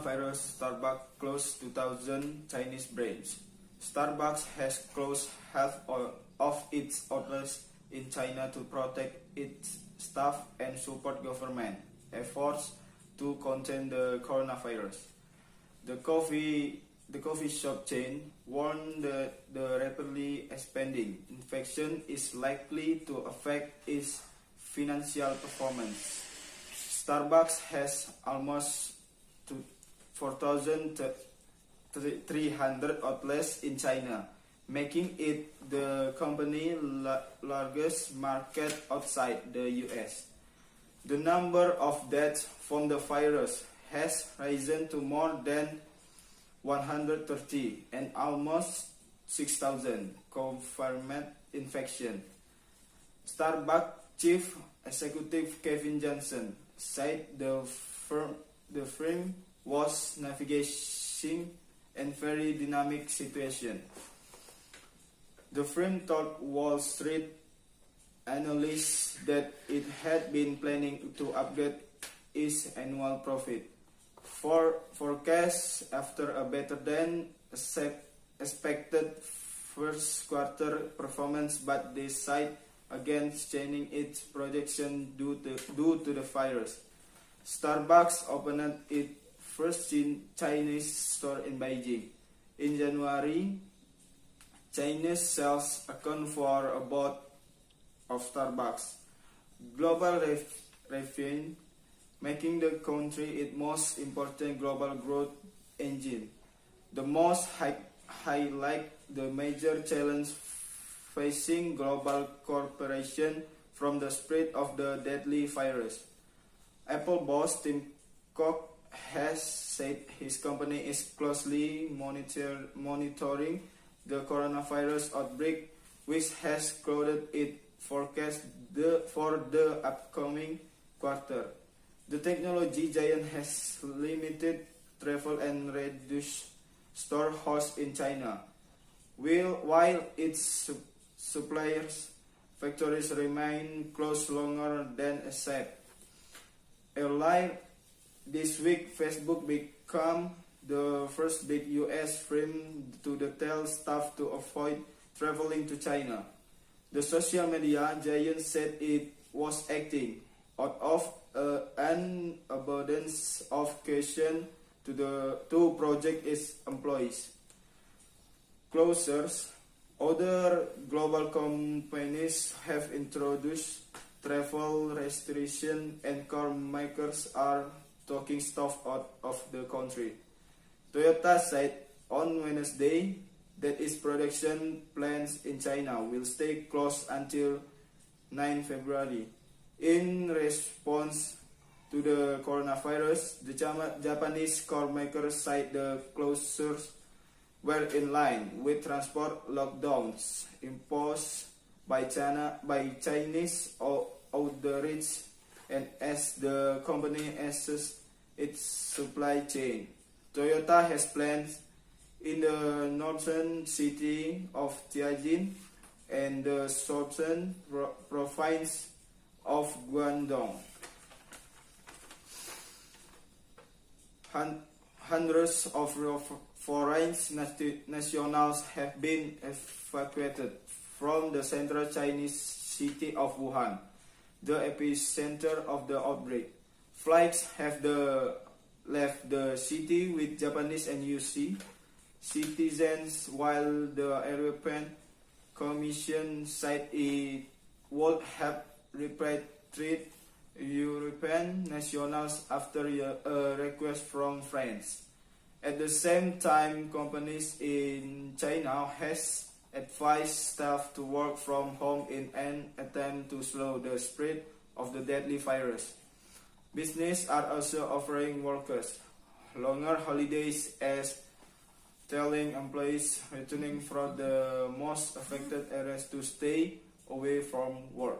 coronavirus, Starbucks closed 2,000 Chinese branches. Starbucks has closed half of its outlets in China to protect its staff and support government efforts to contain the coronavirus. The coffee shop chain warned that the rapidly expanding infection is likely to affect its financial performance. Starbucks has almost 4,300 outlets in China, making it the company's largest market outside the US. The number of deaths from the virus has risen to more than 130 and almost 6,000 confirmed infections. Starbucks chief executive Kevin Johnson said the firm was navigating a very dynamic situation. The firm told Wall Street analysts that it had been planning to upgrade its annual profit forecast after a better than expected first quarter performance, but decided against changing its projection due to the virus. Starbucks opened its first Chinese store in Beijing. In January, Chinese sales account for about of Starbucks' global revenue, making the country its most important global growth engine. The most highlight the major challenge facing global corporations from the spread of the deadly virus. Apple boss Tim Cook has said his company is closely monitoring the coronavirus outbreak, which has clouded its forecast for the upcoming quarter. The technology giant has limited travel and reduced store hours in China, while its suppliers' factories remain closed longer than expected. Earlier this week, Facebook became the first big US firm to tell staff to avoid traveling to China. The social media giant said it was acting out of an abundance of caution to protect its employees. Closures. Other global companies have introduced travel restrictions and car makers are taking stuff out of the country. Toyota said on Wednesday that its production plants in China will stay closed until 9 February. In response to the coronavirus, the Japanese car makers said the closures were in line with transport lockdowns imposed by Chinese authorities and as the company assesses its supply chain. Toyota has plants in the northern city of Tianjin and the southern province of Guangdong. Hundreds of foreign nationals have been evacuated from the central Chinese city of Wuhan, the epicenter of the outbreak. Flights have left the city with Japanese and UC citizens, while the European Commission said it would help repatriate European nationals after a request from France. At the same time, companies in China has advised staff to work from home in an attempt to slow the spread of the deadly virus. Businesses are also offering workers longer holidays as telling employees returning from the most affected areas to stay away from work.